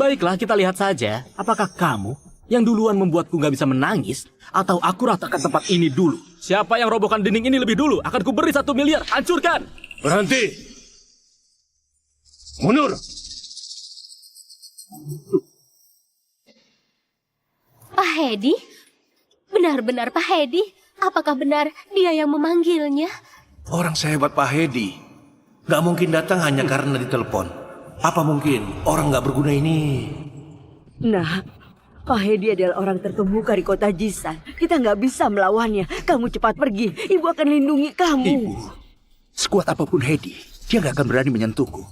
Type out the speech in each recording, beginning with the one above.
Baiklah, kita lihat saja. Apakah kamu yang duluan membuatku nggak bisa menangis, atau aku ratakan tempat ini dulu? Siapa yang robohkan dinding ini lebih dulu, akan kuberi 1 miliar. Hancurkan! Berhenti! Mundur! Pak Hedi? Benar-benar Pak Hedi? Apakah benar dia yang memanggilnya? Orang sehebat Pak Hedi gak mungkin datang hanya karena ditelepon. Apa mungkin orang gak berguna ini? Nah, Pak Hedi adalah orang terkemuka di kota Jisan. Kita nggak bisa melawannya. Kamu cepat pergi. Ibu akan lindungi kamu. Ibu, sekuat apapun Hedi, dia nggak akan berani menyentuhku.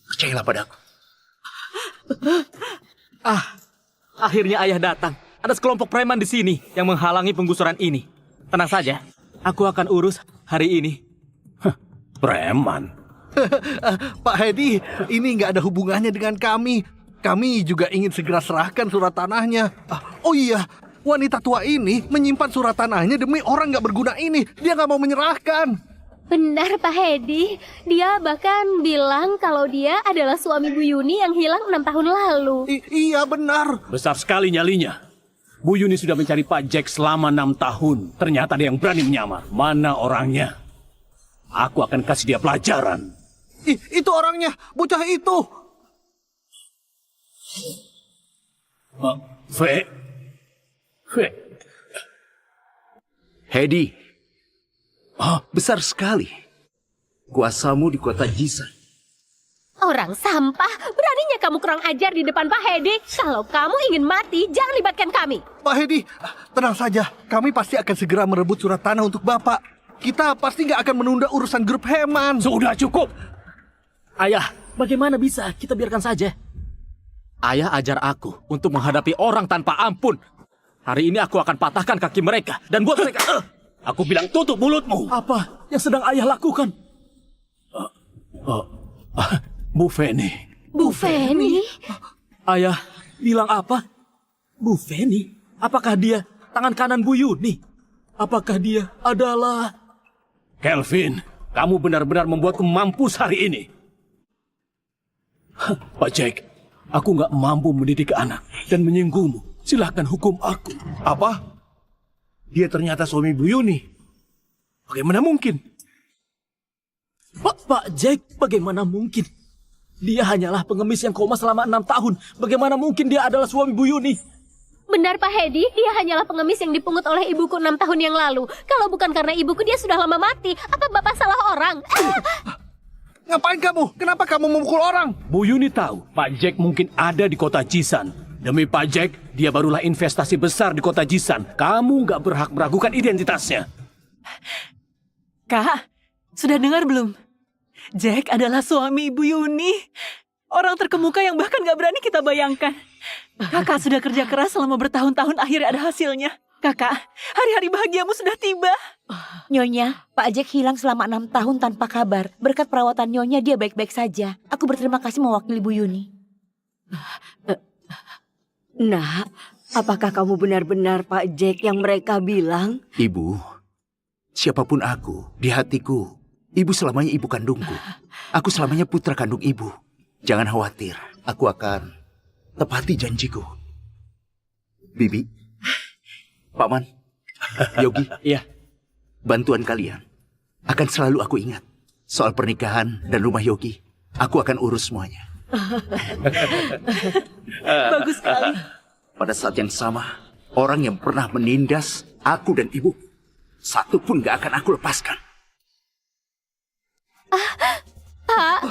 Percayalah padaku. Akhirnya ayah datang. Ada sekelompok preman di sini yang menghalangi penggusuran ini. Tenang saja, aku akan urus hari ini. Preman? Pak Hedi, ini nggak ada hubungannya dengan kami. Kami juga ingin segera serahkan surat tanahnya. Oh iya, wanita tua ini menyimpan surat tanahnya demi orang nggak berguna ini. Dia nggak mau menyerahkan. Benar Pak Hedi. Dia bahkan bilang kalau dia adalah suami Bu Yuni yang hilang 6 tahun lalu. Iya benar. Besar sekali nyalinya. Bu Yuni sudah mencari Pak Jack selama 6 tahun. Ternyata ada yang berani menyamar. Mana orangnya? Aku akan kasih dia pelajaran. Itu orangnya, bocah itu. V. Hedi, besar sekali kuasamu di kota Jisan. Orang sampah, beraninya kamu kurang ajar di depan Pak Hedi. Kalau kamu ingin mati, jangan libatkan kami. Pak Hedi, tenang saja. Kami pasti akan segera merebut surat tanah untuk Bapak. Kita pasti nggak akan menunda urusan grup Heman. Sudah cukup. Ayah, bagaimana bisa? Kita biarkan saja. Ayah ajar aku untuk menghadapi orang tanpa ampun. Hari ini aku akan patahkan kaki mereka dan buat mereka... Aku bilang tutup mulutmu. Apa yang sedang ayah lakukan? Bu Feni. Bu Feni? Ayah bilang apa? Bu Feni? Apakah dia tangan kanan Bu Yuni? Apakah dia adalah... Kelvin, kamu benar-benar membuatku mampus hari ini. Pak Jack, aku nggak mampu mendidik anak dan menyinggungmu. Silahkan hukum aku. Apa? Dia ternyata suami Bu Yuni. Bagaimana mungkin? Pak Jack, bagaimana mungkin? Dia hanyalah pengemis yang koma selama 6 tahun. Bagaimana mungkin dia adalah suami Bu Yuni? Benar Pak Hedi, dia hanyalah pengemis yang dipungut oleh ibuku 6 tahun yang lalu. Kalau bukan karena ibuku, dia sudah lama mati. Apa Bapak salah orang? Ngapain kamu? Kenapa kamu memukul orang? Bu Yuni tahu Pak Jack mungkin ada di kota Jisan. Demi Pak Jack, dia barulah investasi besar di kota Jisan. Kamu nggak berhak meragukan identitasnya. Kak, sudah dengar belum? Jack adalah suami Ibu Yuni. Orang terkemuka yang bahkan gak berani kita bayangkan. Kakak sudah kerja keras selama bertahun-tahun, akhirnya ada hasilnya. Kakak, hari-hari bahagiamu sudah tiba. Nyonya, Pak Jack hilang selama 6 tahun tanpa kabar. Berkat perawatan Nyonya, dia baik-baik saja. Aku berterima kasih mewakili Bu Yuni. Nak, apakah kamu benar-benar Pak Jack yang mereka bilang? Ibu, siapapun aku, di hatiku, ibu selamanya ibu kandungku. Aku selamanya putra kandung ibu. Jangan khawatir, aku akan tepati janjiku. Bibi, Paman, Yogi, Iya. bantuan kalian akan selalu aku ingat. Soal pernikahan dan rumah Yogi, aku akan urus semuanya. Bagus sekali. Pada saat yang sama, orang yang pernah menindas aku dan ibu, satu pun gak akan aku lepaskan.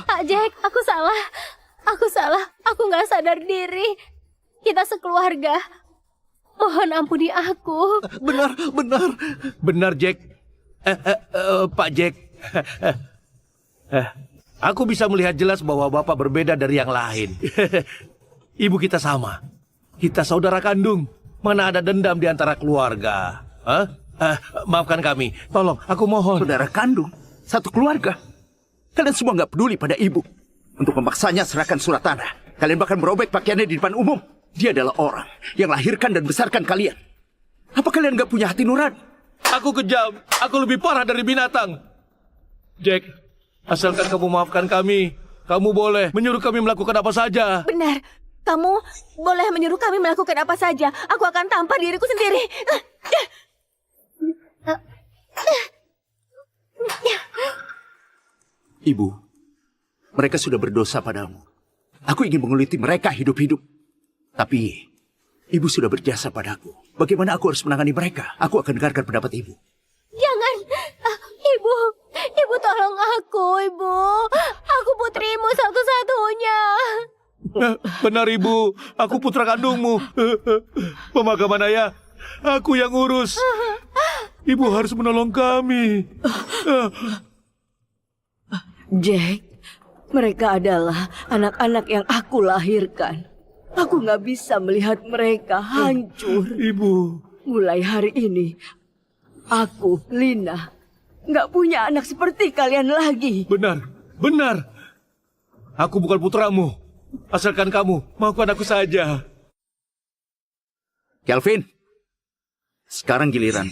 Pak Jack, aku salah. Aku nggak sadar diri. Kita sekeluarga. Mohon ampuni aku. Benar, Jack. Pak Jack. Aku bisa melihat jelas bahwa Bapak berbeda dari yang lain. Ibu kita sama. Kita saudara kandung. Mana ada dendam di antara keluarga. Maafkan kami. Tolong, aku mohon. Saudara kandung, satu keluarga. Kalian semua gak peduli pada ibu. Untuk memaksanya serahkan surat tanah. Kalian bahkan merobek pakaiannya di depan umum. Dia adalah orang yang lahirkan dan besarkan kalian. Apa kalian gak punya hati nurani? Aku kejam. Aku lebih parah dari binatang. Jack, asalkan kamu maafkan kami. kamu boleh menyuruh kami melakukan apa saja. Benar. Kamu boleh menyuruh kami melakukan apa saja. Aku akan tampar diriku sendiri. Ibu, mereka sudah berdosa padamu. Aku ingin menguliti mereka hidup-hidup. Tapi, ibu sudah berjasa padaku. Bagaimana aku harus menangani mereka? Aku akan dengarkan pendapat ibu. Jangan. Ibu. Ibu tolong aku, Ibu. Aku putrimu satu-satunya. Benar ibu, aku putra kandungmu. Pemakaman ayah, aku yang urus. Ibu harus menolong kami. Jack, mereka adalah anak-anak yang aku lahirkan. Aku nggak bisa melihat mereka hancur. Ibu. Mulai hari ini, aku, Lina, nggak punya anak seperti kalian lagi. Benar, benar. Aku bukan putramu. Asalkan kamu maukan aku saja. Kelvin, sekarang giliran.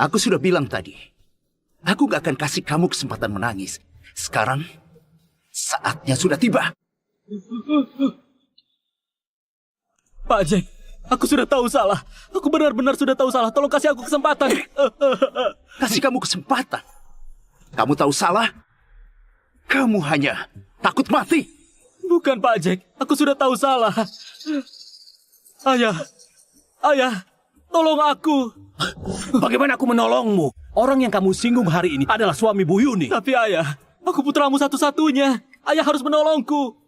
Aku sudah bilang tadi, aku gak akan kasih kamu kesempatan menangis. Sekarang, saatnya sudah tiba. Pak Jack, aku sudah tahu salah. Aku benar-benar sudah tahu salah. Tolong kasih aku kesempatan. Kasih kamu kesempatan. Kamu tahu salah? Kamu hanya takut mati. Bukan Pak Jack, aku sudah tahu salah. Ayah, tolong aku. Bagaimana aku menolongmu? Orang yang kamu singgung hari ini adalah suami Bu Yuni. Tapi ayah, aku putramu satu-satunya. Ayah harus menolongku.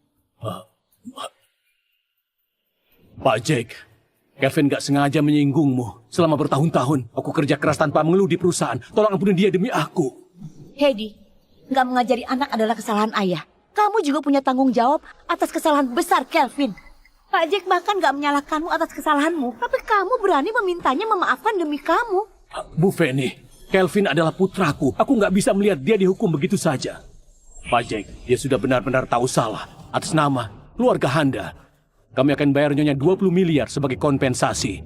Pak Jack, Kelvin gak sengaja menyinggungmu. Selama bertahun-tahun, aku kerja keras tanpa mengeluh di perusahaan. Tolong ampuni dia demi aku. Hedi, nggak mengajari anak adalah kesalahan ayah. Kamu juga punya tanggung jawab atas kesalahan besar Kelvin. Pak Jack bahkan nggak menyalahkanmu atas kesalahanmu, tapi kamu berani memintanya memaafkan demi kamu. Bu Feni, Kelvin adalah putraku. Aku nggak bisa melihat dia dihukum begitu saja. Pak Jack, dia sudah benar-benar tahu salah. Atas nama keluarga Handa, kami akan bayar nyonya 20 miliar sebagai kompensasi.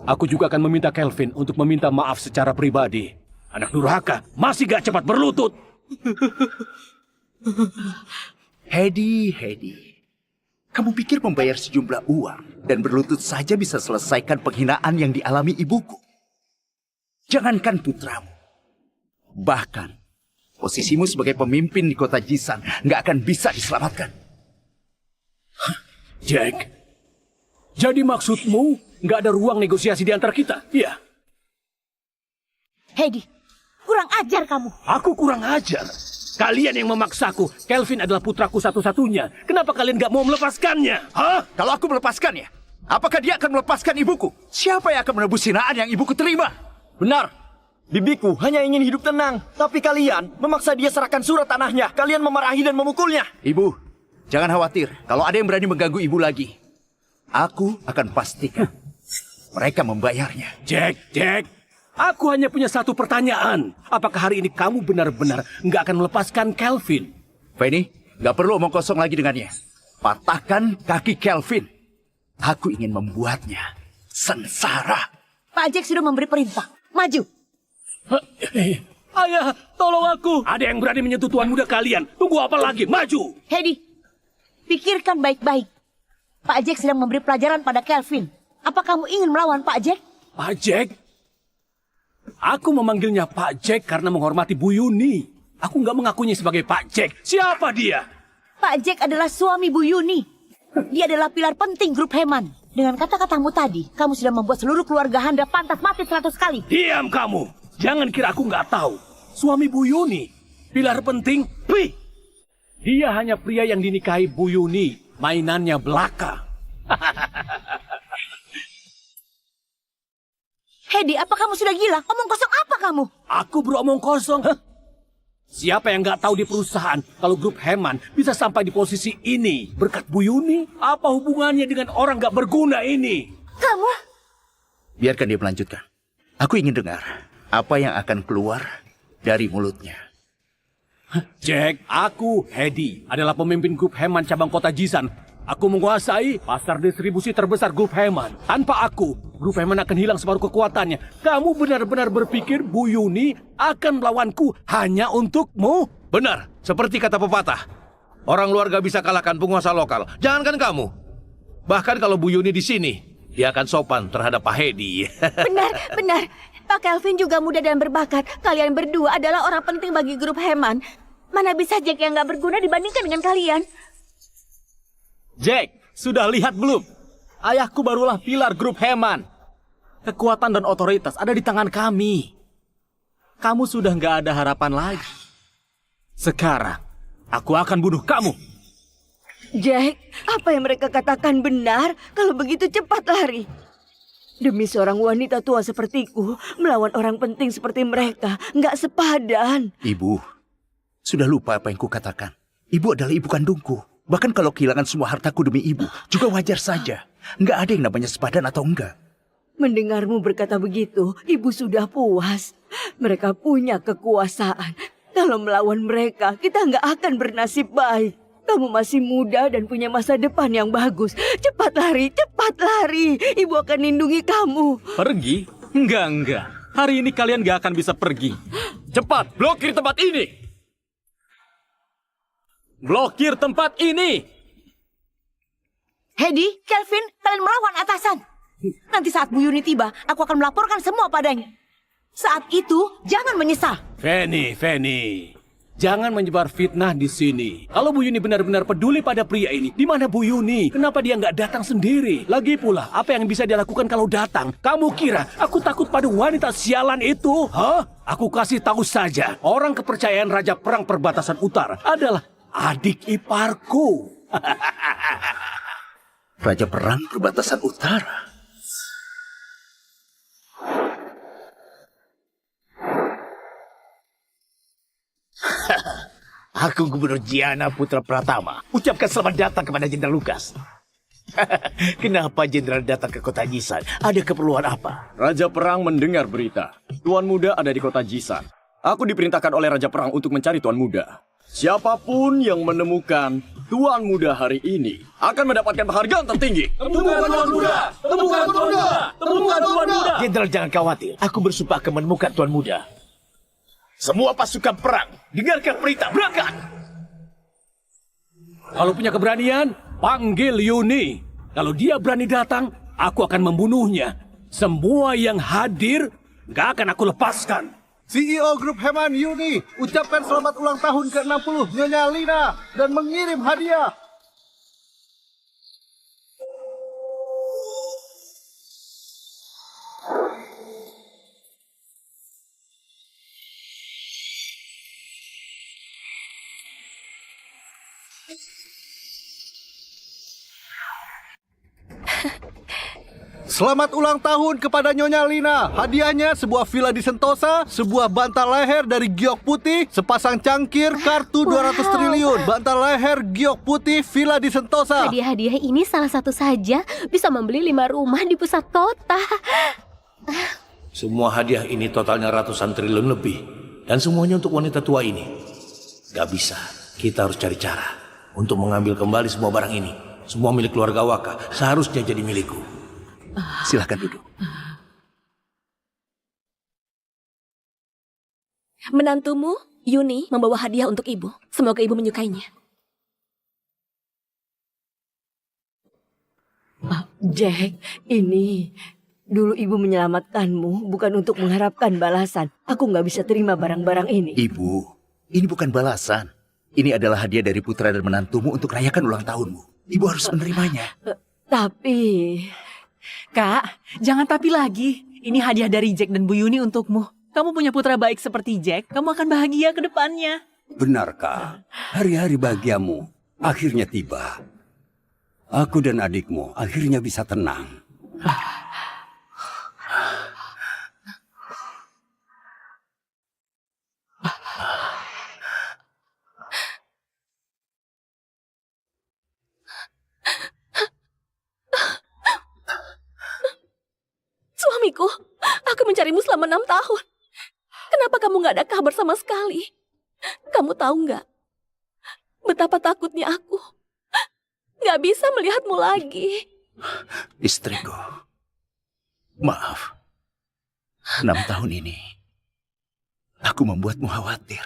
Aku juga akan meminta Kelvin untuk meminta maaf secara pribadi. Anak durhaka masih gak cepat berlutut. Hedi, kamu pikir membayar sejumlah uang dan berlutut saja bisa selesaikan penghinaan yang dialami ibuku? Jangankan putramu. Bahkan, posisimu sebagai pemimpin di kota Jisan nggak akan bisa diselamatkan. Jack, jadi maksudmu nggak ada ruang negosiasi di antara kita? Iya. Hedi, kurang ajar kamu. Aku kurang ajar. Kalian yang memaksaku. Kelvin adalah putraku satu-satunya. Kenapa kalian gak mau melepaskannya? Hah? Kalau aku melepaskannya, apakah dia akan melepaskan ibuku? Siapa yang akan menebus hinaan yang ibuku terima? Benar. Bibiku hanya ingin hidup tenang. Tapi kalian memaksa dia serahkan surat tanahnya. Kalian memarahi dan memukulnya. Ibu, jangan khawatir. Kalau ada yang berani mengganggu ibu lagi, aku akan pastikan mereka membayarnya. Jack. Aku hanya punya satu pertanyaan. Apakah hari ini kamu benar-benar nggak akan melepaskan Kelvin? Feni, nggak perlu omong kosong lagi dengannya. Patahkan kaki Kelvin. Aku ingin membuatnya sengsara. Pak Jack sudah memberi perintah. Maju. Ayah, tolong aku. Ada yang berani menyentuh tuan muda kalian. Tunggu apa lagi? Maju! Hedi, pikirkan baik-baik. Pak Jack sedang memberi pelajaran pada Kelvin. Apa kamu ingin melawan Pak Jack? Pak Jack? Aku memanggilnya Pak Jack karena menghormati Bu Yuni. Aku nggak mengakuinya sebagai Pak Jack. Siapa dia? Pak Jack adalah suami Bu Yuni. Dia adalah pilar penting grup Heman. Dengan kata-katamu tadi, kamu sudah membuat seluruh keluarga Handa pantas mati 100 kali. Diam kamu. Jangan kira aku nggak tahu. Suami Bu Yuni, pilar penting. Pih. Dia hanya pria yang dinikahi Bu Yuni. Mainannya belaka. Hedi, apa kamu sudah gila? Omong kosong apa kamu? Aku beromong kosong. Hah? Siapa yang nggak tahu di perusahaan kalau grup Heman bisa sampai di posisi ini berkat Bu Yuni? Apa hubungannya dengan orang nggak berguna ini? Kamu? Biarkan dia melanjutkan. Aku ingin dengar apa yang akan keluar dari mulutnya. Jack, aku Hedi adalah pemimpin grup Heman cabang kota Jisan. Aku menguasai pasar distribusi terbesar grup Heman. Tanpa aku, grup Heman akan hilang separuh kekuatannya. Kamu benar-benar berpikir Bu Yuni akan melawanku hanya untukmu? Benar, seperti kata pepatah. Orang luar gak bisa kalahkan penguasa lokal. Jangankan kamu. Bahkan kalau Bu Yuni di sini, dia akan sopan terhadap Pak Hedi. Benar, benar. Pak Kelvin juga muda dan berbakat. Kalian berdua adalah orang penting bagi grup Heman. Mana bisa Jack yang gak berguna dibandingkan dengan kalian? Jack, sudah lihat belum? Ayahku barulah pilar grup Heman. Kekuatan dan otoritas ada di tangan kami. Kamu sudah nggak ada harapan lagi. Sekarang, aku akan bunuh kamu. Jack, apa yang mereka katakan benar? Kalau begitu cepat lari. Demi seorang wanita tua sepertiku, melawan orang penting seperti mereka, nggak sepadan. Ibu, sudah lupa apa yang kukatakan. Ibu adalah ibu kandungku. Bahkan kalau kehilangan semua hartaku demi ibu, juga wajar saja. Nggak ada yang namanya sepadan atau enggak. Mendengarmu berkata begitu, ibu sudah puas. Mereka punya kekuasaan. Kalau melawan mereka, kita nggak akan bernasib baik. Kamu masih muda dan punya masa depan yang bagus. Cepat lari, cepat lari. Ibu akan lindungi kamu. Pergi? Enggak. Hari ini kalian nggak akan bisa pergi. Cepat, blokir tempat ini. Blokir tempat ini. Hedi, Kelvin, kalian melawan atasan. Nanti saat Bu Yuni tiba, aku akan melaporkan semua padanya. Saat itu, jangan menyesal. Fanny. Jangan menyebar fitnah di sini. Kalau Bu Yuni benar-benar peduli pada pria ini, di mana Bu Yuni? Kenapa dia nggak datang sendiri? Lagi pula, apa yang bisa dia lakukan kalau datang? Kamu kira aku takut pada wanita sialan itu? Hah? Aku kasih tahu saja, orang kepercayaan Raja Perang Perbatasan Utara adalah adik iparku. Raja Perang Perbatasan Utara. Aku Gubernur Giana Putra Pratama. Ucapkan selamat datang kepada Jenderal Lukas. Kenapa Jenderal datang ke kota Jisan? Ada keperluan apa? Raja Perang mendengar berita. Tuan Muda ada di kota Jisan. Aku diperintahkan oleh Raja Perang untuk mencari Tuan Muda. Siapapun yang menemukan Tuan Muda hari ini akan mendapatkan penghargaan tertinggi. Temukan Tuan Muda! Temukan Tuan Muda! Temukan Tuan Muda! Jenderal jangan khawatir. Aku bersumpah akan menemukan Tuan Muda. Semua pasukan perang, dengarkan perintah, berangkat! Kalau punya keberanian, panggil Yuni. Kalau dia berani datang, aku akan membunuhnya. Semua yang hadir, gak akan aku lepaskan. CEO Grup Heman Yuni, ucapkan selamat ulang tahun ke-60 Nyonya Lina dan mengirim hadiah. Selamat ulang tahun kepada Nyonya Lina. Hadiahnya sebuah villa di Sentosa, sebuah bantal leher dari giok putih, sepasang cangkir, kartu 200 triliun, bantal leher, giok putih, villa di Sentosa. Hadiah-hadiah ini salah satu saja bisa membeli 5 rumah di pusat kota. Semua hadiah ini totalnya ratusan triliun lebih. Dan semuanya untuk wanita tua ini. Gak bisa. Kita harus cari cara untuk mengambil kembali semua barang ini. Semua milik keluarga Waka seharusnya jadi milikku. Silahkan duduk. Menantumu, Yuni, membawa hadiah untuk ibu. Semoga ibu menyukainya. Jack, ini dulu ibu menyelamatkanmu bukan untuk mengharapkan balasan. Aku nggak bisa terima barang-barang ini. Ibu, ini bukan balasan. Ini adalah hadiah dari putra dan menantumu untuk rayakan ulang tahunmu. Ibu harus menerimanya. Tapi... Kak, jangan tapi lagi. Ini hadiah dari Jack dan Bu Yuni untukmu. Kamu punya putra baik seperti Jack, kamu akan bahagia ke depannya. Benarkah? Hari-hari bahagiamu akhirnya tiba. Aku dan adikmu akhirnya bisa tenang. Suamiku, aku mencarimu selama 6 tahun. Kenapa kamu gak ada kabar sama sekali? Kamu tahu nggak betapa takutnya aku gak bisa melihatmu lagi. Istriku, maaf. 6 tahun ini, aku membuatmu khawatir.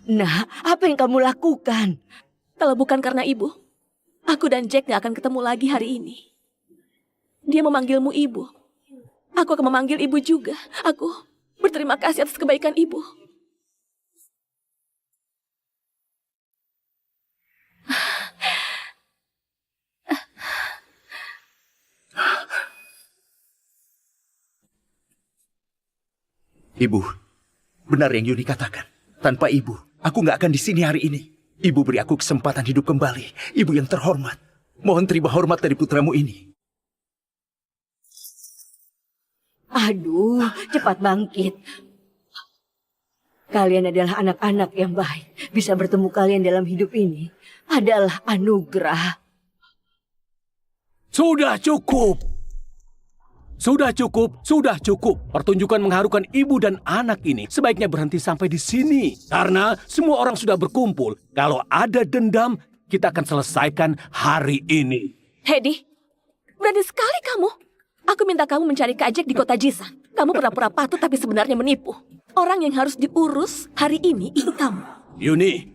Nah, apa yang kamu lakukan? Kalau bukan karena ibu, aku dan Jack gak akan ketemu lagi hari ini. Dia memanggilmu ibu. Aku akan memanggil ibu juga. Aku berterima kasih atas kebaikan ibu. Ibu, benar yang Yuni katakan. Tanpa ibu, aku nggak akan di sini hari ini. Ibu beri aku kesempatan hidup kembali. Ibu yang terhormat. Mohon terima hormat dari putramu ini. Aduh, cepat bangkit. Kalian adalah anak-anak yang baik. Bisa bertemu kalian dalam hidup ini adalah anugerah. Sudah cukup. Sudah cukup, sudah cukup. Pertunjukan mengharukan ibu dan anak ini sebaiknya berhenti sampai di sini. Karena semua orang sudah berkumpul. Kalau ada dendam, kita akan selesaikan hari ini. Hedi, berani sekali kamu. Aku minta kamu mencari Kak Jack di kota Jisan. Kamu pura-pura patuh tapi sebenarnya menipu. Orang yang harus diurus hari ini itu kamu. Yuni,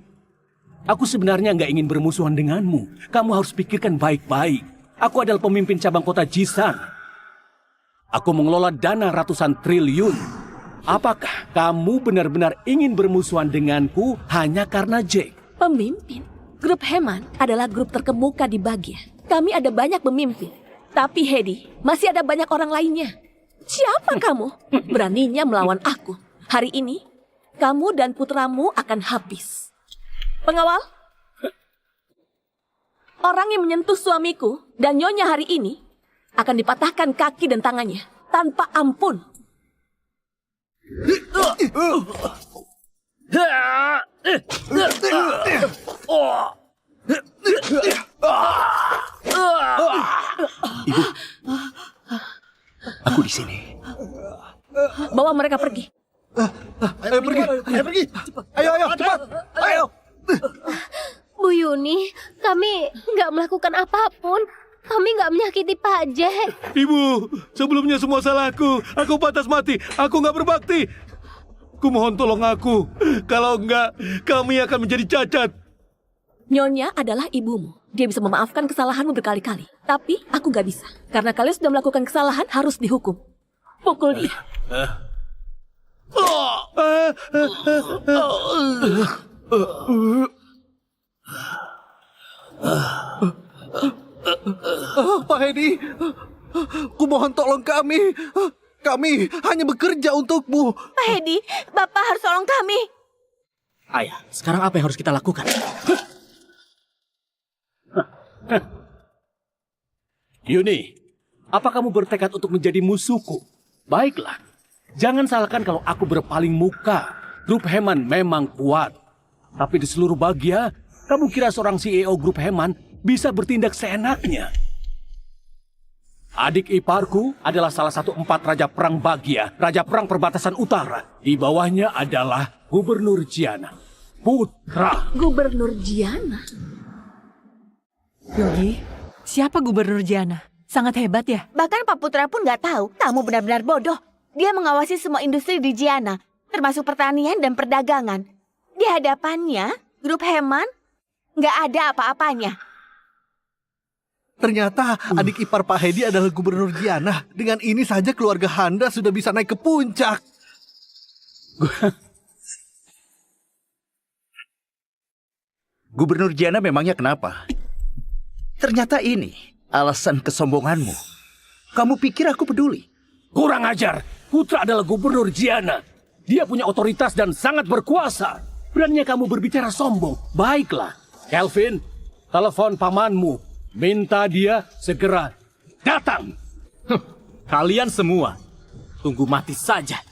aku sebenarnya nggak ingin bermusuhan denganmu. Kamu harus pikirkan baik-baik. Aku adalah pemimpin cabang kota Jisan. Aku mengelola dana ratusan triliun. Apakah kamu benar-benar ingin bermusuhan denganku hanya karena Jack? Pemimpin? Grup Heman adalah grup terkemuka di Bagia. Kami ada banyak pemimpin. Tapi Hedi, masih ada banyak orang lainnya. Siapa kamu? Beraninya melawan aku. Hari ini, kamu dan putramu akan habis. Pengawal? Orang yang menyentuh suamiku dan nyonya hari ini akan dipatahkan kaki dan tangannya tanpa ampun. Ibu, aku di sini. Bawa mereka pergi. Ayo pergi. Ayo, cepat. Ayo. Bu Yuni, kami nggak melakukan apapun. Kami nggak menyakiti Pak Jack. Ibu, sebelumnya semua salahku. Aku pantas mati. Aku nggak berbakti. Kumohon tolong aku. Kalau enggak, kami akan menjadi cacat. Nyonya adalah ibumu. Dia bisa memaafkan kesalahanmu berkali-kali. Tapi aku gak bisa. Karena kalian sudah melakukan kesalahan, harus dihukum. Pukul dia. Pak Hedi, kumohon tolong kami. Kami hanya bekerja untukmu. Pak Hedi, Bapak harus tolong kami. Ayah, sekarang apa yang harus kita lakukan? Yuni, apa kamu bertekad untuk menjadi musuhku? Baiklah, jangan salahkan kalau aku berpaling muka. Grup Heman memang kuat. Tapi di seluruh Bagia, kamu kira seorang CEO Grup Heman bisa bertindak seenaknya? Adik iparku adalah salah satu 4 raja perang Bagia, raja perang perbatasan utara. Di bawahnya adalah Gubernur Jiana, putra. Gubernur Jiana? Yogi, siapa Gubernur Jiana? Sangat hebat ya? Bahkan Pak Putra pun nggak tahu. Kamu benar-benar bodoh. Dia mengawasi semua industri di Jiana, termasuk pertanian dan perdagangan. Di hadapannya, grup Heman nggak ada apa-apanya. Ternyata adik ipar Pak Hedi adalah Gubernur Jiana. Dengan ini saja keluarga Handa sudah bisa naik ke puncak. Gubernur Jiana memangnya kenapa? Ternyata ini alasan kesombonganmu. Kamu pikir aku peduli? Kurang ajar, putra adalah Gubernur Jiana. Dia punya otoritas dan sangat berkuasa. Beraninya kamu berbicara sombong. Baiklah, Kelvin, telepon pamanmu. Minta dia segera datang. Kalian semua, tunggu mati saja.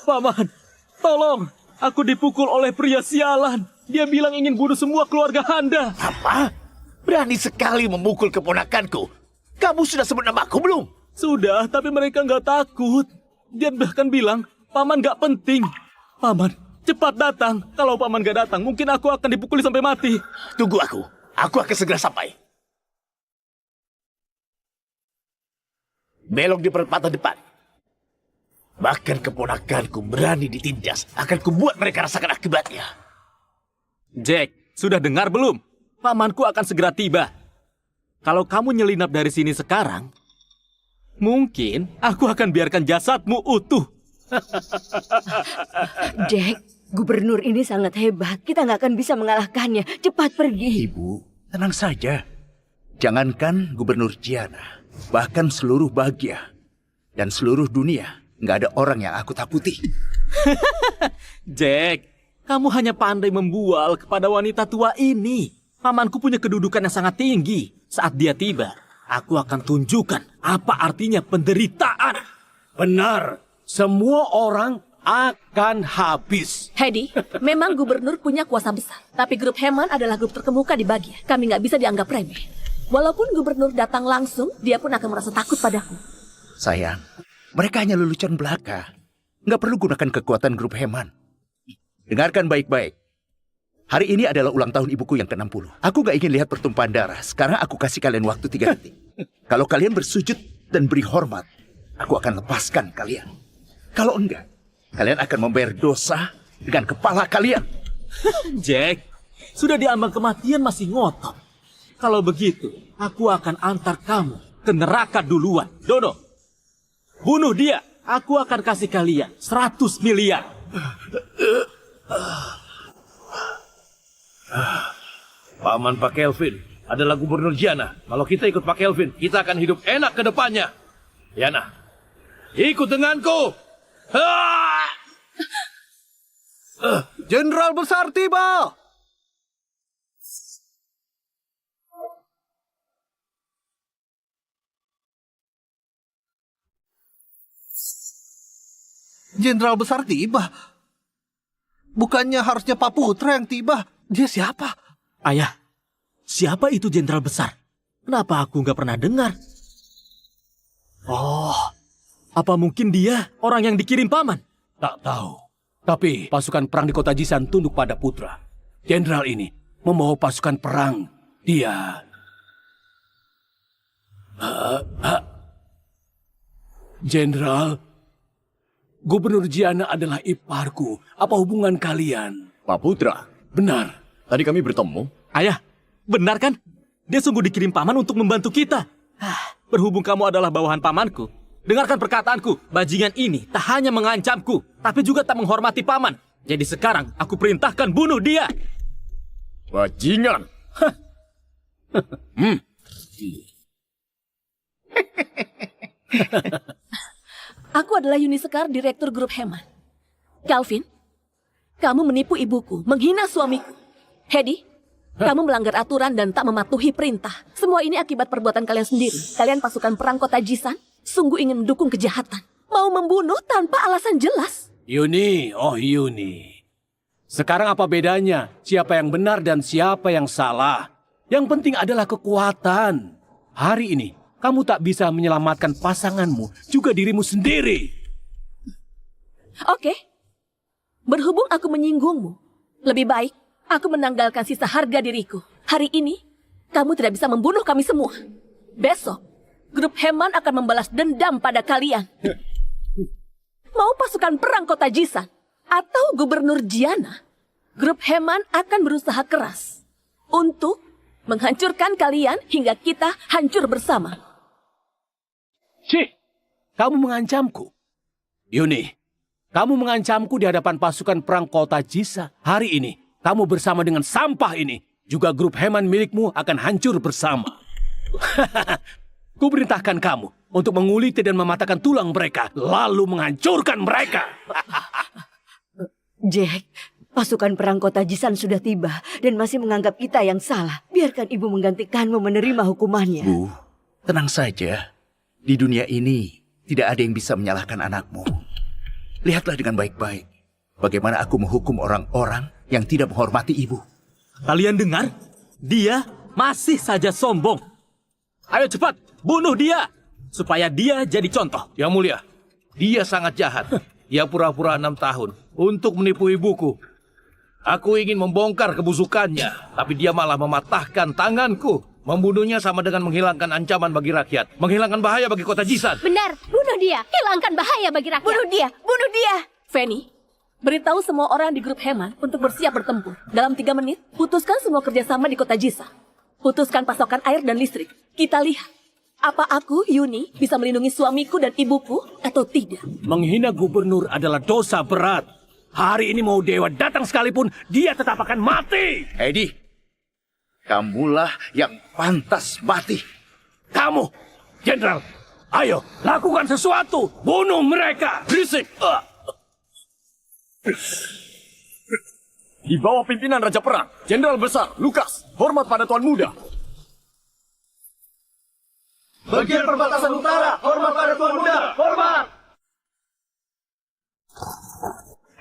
Paman, tolong. Aku dipukul oleh pria sialan. Dia bilang ingin bunuh semua keluarga Handa. Apa? Berani sekali memukul keponakanku. Kamu sudah sebut namaku belum? Sudah, tapi mereka nggak takut. Dia bahkan bilang, Paman nggak penting. Paman, cepat datang. Kalau paman gak datang, mungkin aku akan dipukuli sampai mati. Tunggu aku. Aku akan segera sampai. Belok di perempatan depan. Bahkan keponakanku berani ditindas. Akan kubuat mereka rasakan akibatnya. Jack, sudah dengar belum? Pamanku akan segera tiba. Kalau kamu nyelinap dari sini sekarang, mungkin aku akan biarkan jasadmu utuh. Jack, gubernur ini sangat hebat. Kita nggak akan bisa mengalahkannya. Cepat pergi. Ibu, tenang saja. Jangankan gubernur Giana, bahkan seluruh Bagia dan seluruh dunia, nggak ada orang yang aku takuti. Jack, kamu hanya pandai membual kepada wanita tua ini. Pamanku punya kedudukan yang sangat tinggi. Saat dia tiba, aku akan tunjukkan apa artinya penderitaan. Benar, semua orang akan habis. Hedi, memang gubernur punya kuasa besar. Tapi grup Heman adalah grup terkemuka di Bagia. Kami nggak bisa dianggap remeh. Walaupun gubernur datang langsung, dia pun akan merasa takut padaku. Sayang, mereka hanya lelucon belaka. Nggak perlu gunakan kekuatan grup Heman. Dengarkan baik-baik. Hari ini adalah ulang tahun ibuku yang ke-60. Aku gak ingin lihat pertumpahan darah. Sekarang aku kasih kalian waktu 3 detik. Kalau kalian bersujud dan beri hormat, aku akan lepaskan kalian. Kalau enggak, kalian akan membayar dosa dengan kepala kalian. Jack, sudah diambang kematian masih ngotot. Kalau begitu, aku akan antar kamu ke neraka duluan. Dono, bunuh dia. Aku akan kasih kalian 100 miliar. Paman Pak Kelvin adalah gubernur Giana. Kalau kita ikut Pak Kelvin, kita akan hidup enak ke depannya. Giana, ikut denganku. Jenderal besar tiba. Jenderal besar tiba. Bukannya harusnya Pak Putra yang tiba. Dia siapa? Ayah, siapa itu jenderal besar? Kenapa aku nggak pernah dengar? Oh, apa mungkin dia orang yang dikirim paman? Tak tahu. Tapi pasukan perang di kota Jisan tunduk pada Putra. Jenderal ini membawa pasukan perang. Dia... Jenderal, Gubernur Giana adalah iparku. Apa hubungan kalian? Pak Putra. Benar. Tadi kami bertemu. Ayah, benar kan? Dia sungguh dikirim paman untuk membantu kita. Berhubung kamu adalah bawahan pamanku, dengarkan perkataanku. Bajingan ini tak hanya mengancamku, tapi juga tak menghormati paman. Jadi sekarang aku perintahkan bunuh dia. Bajingan. Aku adalah Yuni Sekar, direktur grup Heman. Calvin, kamu menipu ibuku, menghina suamiku. Hedi, kamu melanggar aturan dan tak mematuhi perintah. Semua ini akibat perbuatan kalian sendiri. Kalian pasukan perang kota Jisan, sungguh ingin mendukung kejahatan. Mau membunuh tanpa alasan jelas. Yuni, oh Yuni. Sekarang apa bedanya? Siapa yang benar dan siapa yang salah? Yang penting adalah kekuatan. Hari ini, kamu tak bisa menyelamatkan pasanganmu, juga dirimu sendiri. Oke, berhubung aku menyinggungmu, lebih baik aku menanggalkan sisa harga diriku. Hari ini, kamu tidak bisa membunuh kami semua. Besok, grup Heman akan membalas dendam pada kalian. Mau pasukan perang kota Jisan atau gubernur Giana, grup Heman akan berusaha keras untuk menghancurkan kalian hingga kita hancur bersama. Cik, kamu mengancamku. Yuni, kamu mengancamku di hadapan pasukan perang kota Jisa. Hari ini, kamu bersama dengan sampah ini. Juga grup Heman milikmu akan hancur bersama. Ku perintahkan kamu untuk menguliti dan mematahkan tulang mereka, lalu menghancurkan mereka. Jack, pasukan perang kota Jisan sudah tiba dan masih menganggap kita yang salah. Biarkan ibu menggantikanmu menerima hukumannya. Bu, tenang saja. Di dunia ini tidak ada yang bisa menyalahkan anakmu. Lihatlah dengan baik-baik bagaimana aku menghukum orang-orang yang tidak menghormati ibu. Kalian dengar? Dia masih saja sombong. Ayo cepat, bunuh dia. Supaya dia jadi contoh. Yang mulia, dia sangat jahat. Dia pura-pura 6 tahun. untuk menipu ibuku. Aku ingin membongkar kebusukannya, tapi dia malah mematahkan tanganku. Membunuhnya sama dengan menghilangkan ancaman bagi rakyat, menghilangkan bahaya bagi kota Jisan. Benar, bunuh dia. Hilangkan bahaya bagi rakyat. Bunuh dia! Bunuh dia! Fanny, beritahu semua orang di grup Heman untuk bersiap bertempur. Dalam 3 menit, putuskan semua kerjasama di kota Jisa. Putuskan pasokan air dan listrik. Kita lihat, apa aku, Yuni, bisa melindungi suamiku dan ibuku atau tidak? Menghina gubernur adalah dosa berat. Hari ini mau dewa datang sekalipun, dia tetap akan mati. Hedi, kamulah yang pantas mati. Kamu, Jenderal, ayo lakukan sesuatu. Bunuh mereka. Berisik! Di bawah pimpinan Raja Perang, Jenderal Besar Lukas, hormat pada Tuan Muda. Bagian perbatasan utara, hormat pada Tuan Muda, hormat!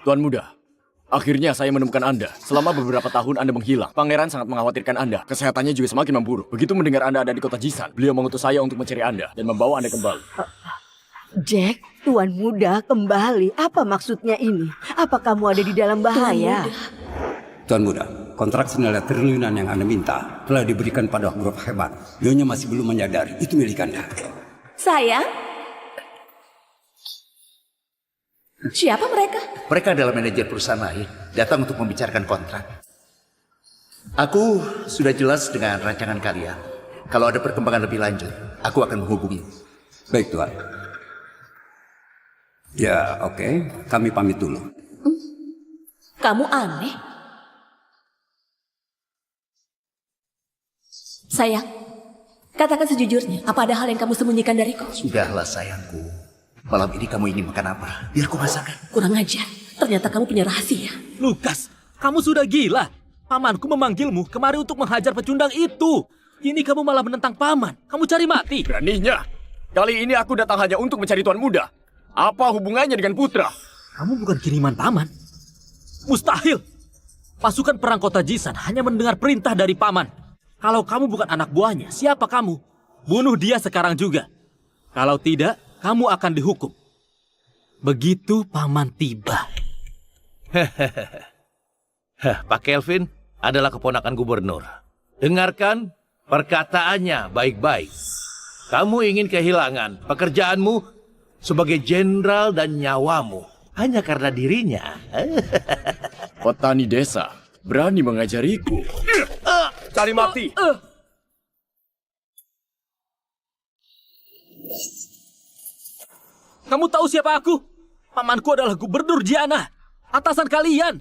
Tuan Muda, akhirnya saya menemukan Anda. Selama beberapa tahun Anda menghilang. Pangeran sangat mengkhawatirkan Anda. Kesehatannya juga semakin memburuk. Begitu mendengar Anda ada di kota Jisan, beliau mengutus saya untuk mencari Anda dan membawa Anda kembali. Jack, Tuan Muda kembali. Apa maksudnya ini? Apa kamu ada di dalam bahaya? Tuan Muda, kontrak senilai triliunan yang Anda minta telah diberikan pada grup Heman. Nyonya masih belum menyadari itu milik Anda. Sayang, siapa mereka? Mereka adalah manajer perusahaan lain, datang untuk membicarakan kontrak. Aku sudah jelas dengan rancangan kalian. Kalau ada perkembangan lebih lanjut, aku akan menghubungi. Baik, Tuan. Ya, oke. Kami pamit dulu. Kamu aneh. Sayang, katakan sejujurnya, apa ada hal yang kamu sembunyikan dariku? Sudahlah sayangku. Malam ini kamu ingin makan apa? Biar ku masakan. Kurang ajar, ternyata kamu punya rahasia. Lukas, kamu sudah gila. Pamanku memanggilmu kemari untuk menghajar pecundang itu. Ini kamu malah menentang paman. Kamu cari mati. Beraninya. Kali ini aku datang hanya untuk mencari Tuan Muda. Apa hubungannya dengan putra? Kamu bukan kiriman paman. Mustahil. Pasukan perang kota Jisan hanya mendengar perintah dari paman. Kalau kamu bukan anak buahnya, siapa kamu? Bunuh dia sekarang juga. Kalau tidak, kamu akan dihukum. Begitu paman tiba. Pak Kelvin adalah keponakan gubernur. Dengarkan perkataannya baik-baik. Kamu ingin kehilangan pekerjaanmu sebagai jenderal dan nyawamu hanya karena dirinya. Petani desa berani mengajariku. Cari mati. Kamu tahu siapa aku? Pamanku adalah gubernur Jiana. Atasan kalian.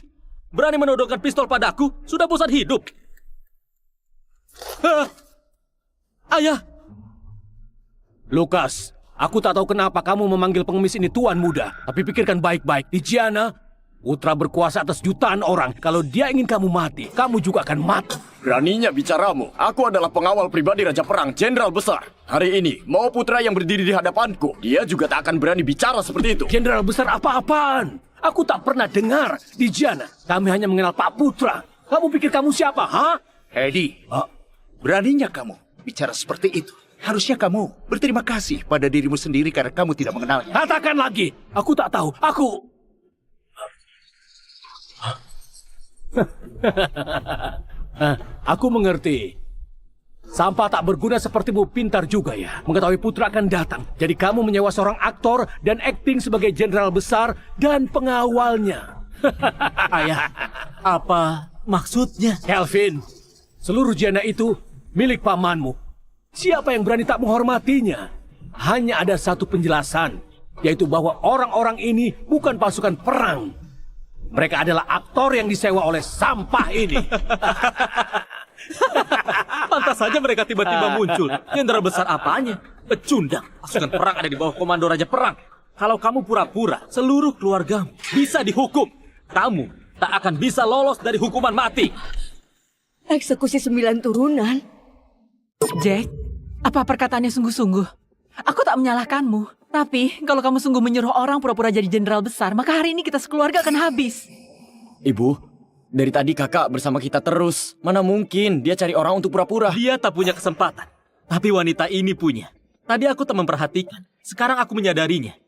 Berani menodongkan pistol padaku? Sudah bosan hidup. Ayah. Lukas, aku tak tahu kenapa kamu memanggil pengemis ini Tuan Muda. Tapi pikirkan baik-baik. Di Jiana, putra berkuasa atas jutaan orang. Kalau dia ingin kamu mati, kamu juga akan mati. Beraninya bicaramu. Aku adalah pengawal pribadi Raja Perang, Jenderal Besar. Hari ini, mau putra yang berdiri di hadapanku, dia juga tak akan berani bicara seperti itu. Jenderal Besar apa-apaan? Aku tak pernah dengar di Jiana. Kami hanya mengenal Pak Putra. Kamu pikir kamu siapa, ha? Hedi, beraninya kamu bicara seperti itu. Harusnya kamu berterima kasih pada dirimu sendiri karena kamu tidak mengenalnya. Katakan lagi. Aku tak tahu. Aku mengerti. Sampah tak berguna sepertimu pintar juga ya. Mengetahui putra akan datang. Jadi kamu menyewa seorang aktor dan akting sebagai jenderal besar dan pengawalnya. Ayah, apa maksudnya? Kelvin, seluruh Jiana itu milik pamanmu. Siapa yang berani tak menghormatinya? Hanya ada satu penjelasan, yaitu bahwa orang-orang ini bukan pasukan perang. Mereka adalah aktor yang disewa oleh sampah ini. Pantas saja mereka tiba-tiba muncul. Jenderal besar apanya? Pecundang. Pasukan perang ada di bawah komando Raja Perang. Kalau kamu pura-pura, seluruh keluargamu bisa dihukum. Kamu tak akan bisa lolos dari hukuman mati. Eksekusi 9 turunan. Jack, apa perkataannya sungguh-sungguh? Aku tak menyalahkanmu. Tapi kalau kamu sungguh menyuruh orang pura-pura jadi jenderal besar, maka hari ini kita sekeluarga akan habis. Ibu, dari tadi kakak bersama kita terus. Mana mungkin dia cari orang untuk pura-pura. Dia tak punya kesempatan. Tapi wanita ini punya. Tadi aku tak memperhatikan. Sekarang aku menyadarinya.